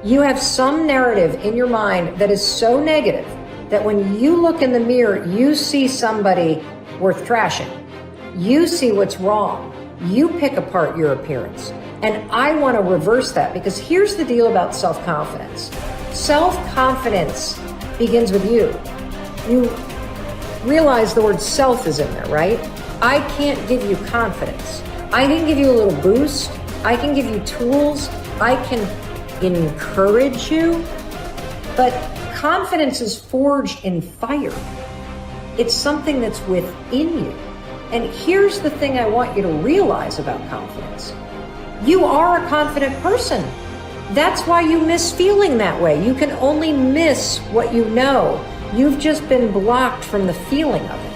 You have some narrative in your mind that is so negative that when you look in the mirror, you see somebody worth trashing. You see what's wrong. You pick apart your appearance. And I want to reverse that, because here's the deal about self-confidence. Self-confidence begins with you. You realize the word self is in there, right? I can't give you confidence. I can give you a little boost. I can give you tools. I can encourage you. But confidence is forged in fire. It's something that's within you. And here's the thing I want you to realize about confidence. You are a confident person. That's why you miss feeling that way. You can only miss what you know. You've just been blocked from the feeling of it.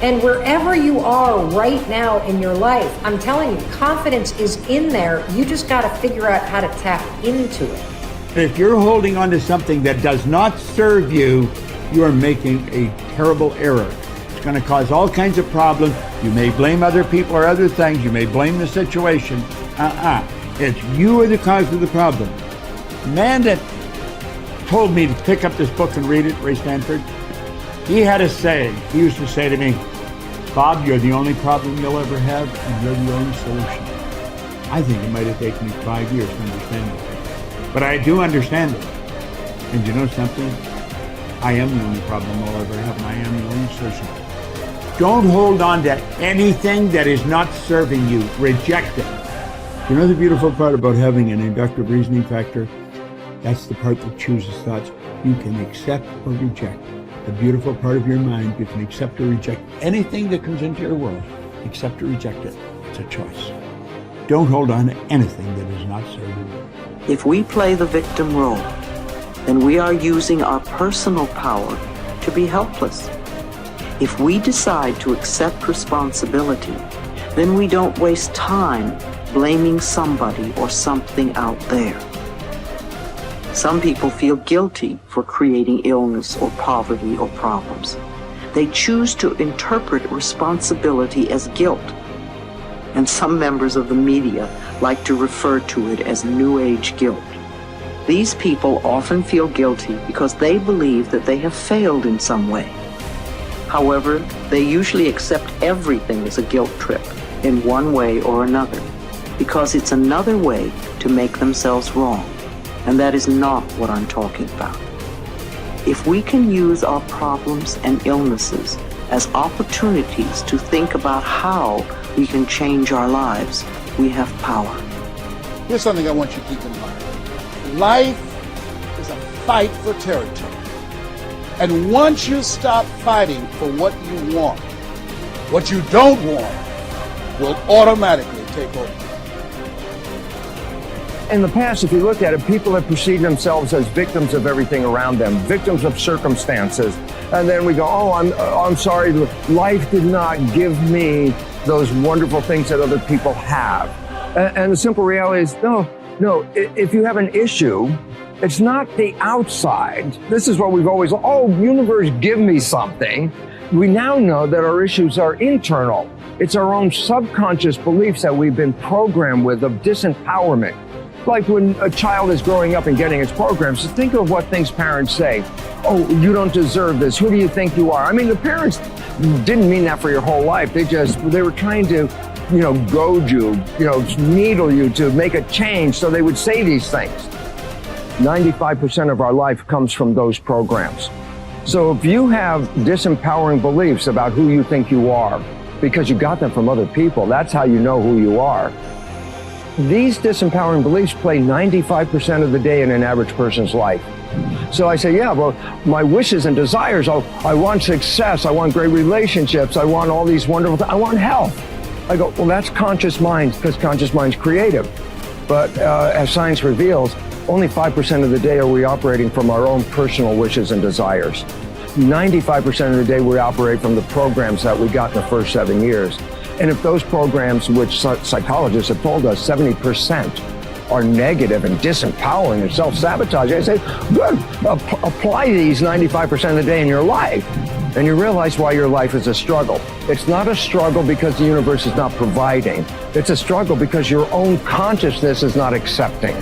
And wherever you are right now in your life, I'm telling you, confidence is in there. You just got to figure out how to tap into it. If you're holding on to something that does not serve you, you are making a terrible error. It's going to cause all kinds of problems. You may blame other people or other things. You may blame the situation. It's you are the cause of the problem. The man that told me to pick up this book and read it, Ray Stanford, he had a saying. He used to say to me, Bob, you're the only problem you'll ever have, and you're the only solution. I think it might have taken me 5 years to understand it. But I do understand it. And you know something? I am the only problem I'll ever have, and I am the only solution. Don't hold on to anything that is not serving you. Reject it. You know the beautiful part about having an inductive reasoning factor? That's the part that chooses thoughts. You can accept or reject. The beautiful part of your mind, you can accept or reject anything that comes into your world. Accept or reject it. It's a choice. Don't hold on to anything that is not serving you. If we play the victim role, then we are using our personal power to be helpless. If we decide to accept responsibility, then we don't waste time blaming somebody or something out there. Some people feel guilty for creating illness or poverty or problems. They choose to interpret responsibility as guilt. And some members of the media like to refer to it as New Age guilt. These people often feel guilty because they believe that they have failed in some way. However, they usually accept everything as a guilt trip in one way or another, because it's another way to make themselves wrong. And that is not what I'm talking about. If we can use our problems and illnesses as opportunities to think about how we can change our lives, we have power. Here's something I want you to keep in mind. Life is a fight for territory. And once you stop fighting for what you want, what you don't want will automatically take over. In the past, if you look at it, people have perceived themselves as victims of everything around them, victims of circumstances. And then we go, I'm sorry, life did not give me those wonderful things that other people have. And the simple reality is, no, if you have an issue, it's not the outside. This is what we've always, universe, give me something. We now know that our issues are internal. It's our own subconscious beliefs that we've been programmed with of disempowerment. Like when a child is growing up and getting its programs, so think of what things parents say. Oh, you don't deserve this. Who do you think you are? I mean, the parents didn't mean that for your whole life. They were trying to, goad you, needle you to make a change. So they would say these things. 95% of our life comes from those programs. So if you have disempowering beliefs about who you think you are, because you got them from other people, that's how you know who you are. These disempowering beliefs play 95% of the day in an average person's life. So I say, my wishes and desires, I want success, I want great relationships, I want all these wonderful things, I want health. I go, that's conscious mind, because conscious mind's creative. But as science reveals, only 5% of the day are we operating from our own personal wishes and desires. 95% of the day we operate from the programs that we got in the first 7 years. And if those programs, which psychologists have told us 70% are negative and disempowering and self-sabotaging, I say, good, apply these 95% of the day in your life. And you realize why your life is a struggle. It's not a struggle because the universe is not providing. It's a struggle because your own consciousness is not accepting.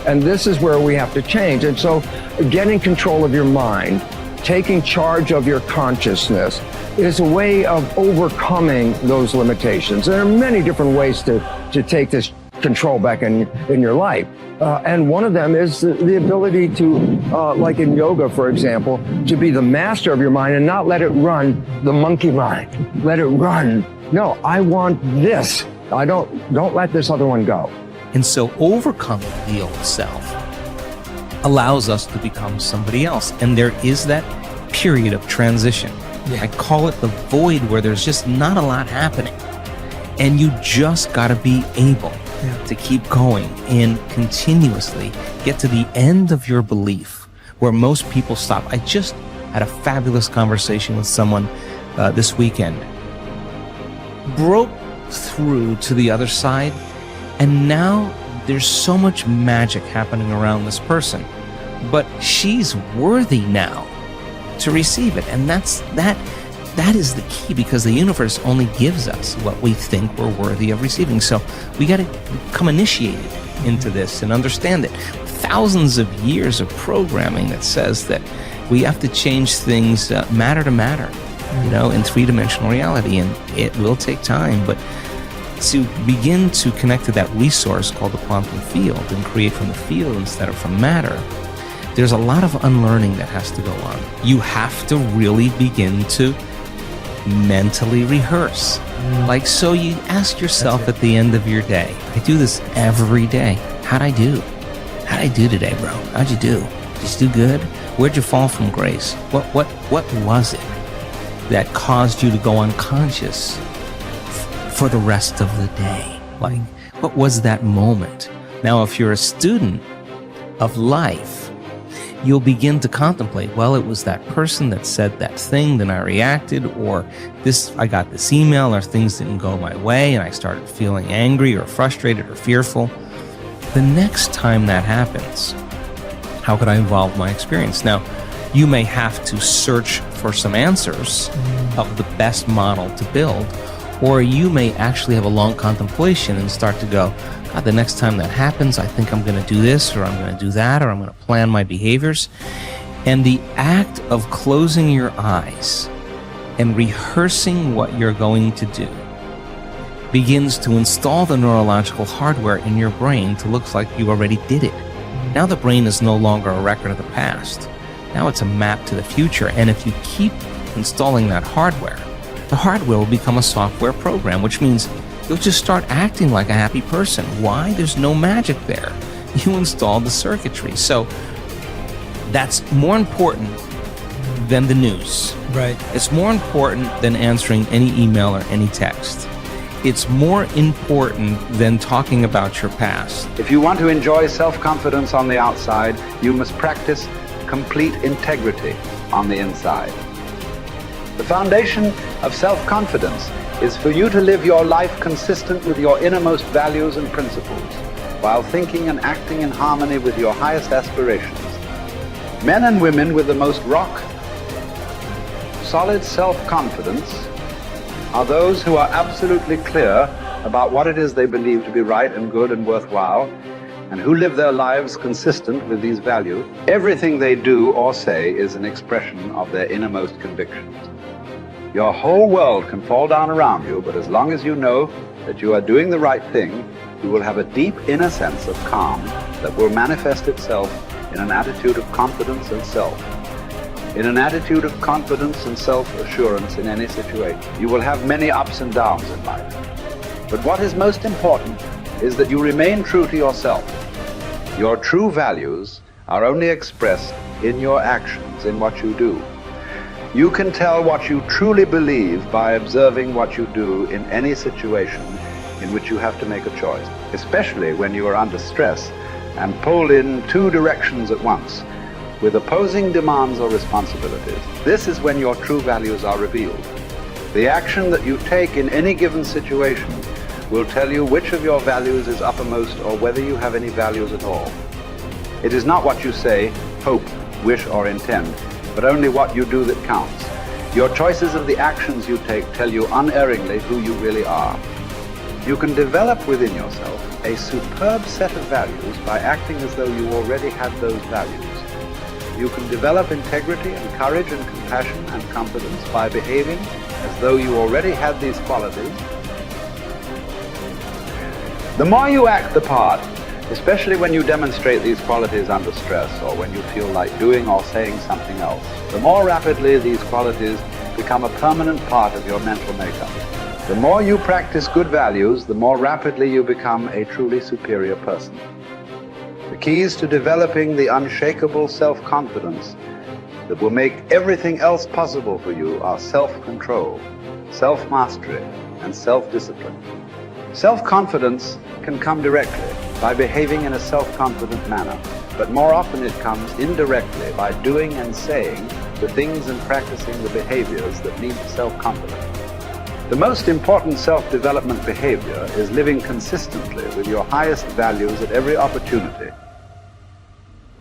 And this is where we have to change. And so getting control of your mind, taking charge of your consciousness is a way of overcoming those limitations. There are many different ways to take this control back in your life. And one of them is the ability to, like in yoga, for example, to be the master of your mind and not let it run the monkey mind. Let it run. No, I want this. Don't let this other one go. And so overcoming the old self allows us to become somebody else. And there is that period of transition. I call it the void, where there's just not a lot happening. And you just got to be able to keep going and continuously get to the end of your belief, where most people stop. I just had a fabulous conversation with someone this weekend. Broke through to the other side, and now there's so much magic happening around this person, but she's worthy now to receive it. And that is the key, because the universe only gives us what we think we're worthy of receiving. So we got to become initiated into this and understand it. Thousands of years of programming that says that we have to change things matter to matter, in three-dimensional reality, and it will take time. But to begin to connect to that resource called the quantum field and create from the field instead of from matter, there's a lot of unlearning that has to go on. You have to really begin to mentally rehearse. Like, so you ask yourself at the end of your day, I do this every day. How'd I do? How'd I do today, bro? How'd you do? Did you do good? Where'd you fall from grace? What was it that caused you to go unconscious for the rest of the day? Like, what was that moment? Now, if you're a student of life, you'll begin to contemplate, well, it was that person that said that thing, then I reacted, or I got this email, or things didn't go my way, and I started feeling angry or frustrated or fearful. The next time that happens, how could I evolve my experience? Now, you may have to search for some answers of the best model to build, or you may actually have a long contemplation and start to go, God, the next time that happens, I think I'm going to do this, or I'm going to do that, or I'm going to plan my behaviors. And the act of closing your eyes and rehearsing what you're going to do begins to install the neurological hardware in your brain to look like you already did it. Now the brain is no longer a record of the past. Now it's a map to the future. And if you keep installing that hardware, the hardware will become a software program, which means you'll just start acting like a happy person. Why? There's no magic there. You installed the circuitry. So that's more important than the news. Right. It's more important than answering any email or any text. It's more important than talking about your past. If you want to enjoy self-confidence on the outside, you must practice complete integrity on the inside. The foundation of self-confidence is for you to live your life consistent with your innermost values and principles, while thinking and acting in harmony with your highest aspirations. Men and women with the most solid self-confidence are those who are absolutely clear about what it is they believe to be right and good and worthwhile, and who live their lives consistent with these values. Everything they do or say is an expression of their innermost convictions. Your whole world can fall down around you, but as long as you know that you are doing the right thing, you will have a deep inner sense of calm that will manifest itself in an attitude of confidence and self-assurance in any situation. You will have many ups and downs in life. But what is most important is that you remain true to yourself. Your true values are only expressed in your actions, in what you do. You can tell what you truly believe by observing what you do in any situation in which you have to make a choice, especially when you are under stress and pulled in two directions at once, with opposing demands or responsibilities. This is when your true values are revealed. The action that you take in any given situation will tell you which of your values is uppermost or whether you have any values at all. It is not what you say, hope, wish, or intend, but only what you do that counts. Your choices of the actions you take tell you unerringly who you really are. You can develop within yourself a superb set of values by acting as though you already had those values. You can develop integrity and courage and compassion and confidence by behaving as though you already had these qualities. The more you act the part, especially when you demonstrate these qualities under stress or when you feel like doing or saying something else, the more rapidly these qualities become a permanent part of your mental makeup. The more you practice good values, the more rapidly you become a truly superior person. The keys to developing the unshakable self-confidence that will make everything else possible for you are self-control, self-mastery, and self-discipline. Self-confidence can come directly by behaving in a self-confident manner, but more often it comes indirectly by doing and saying the things and practicing the behaviors that lead to self-confidence. The most important self-development behavior is living consistently with your highest values at every opportunity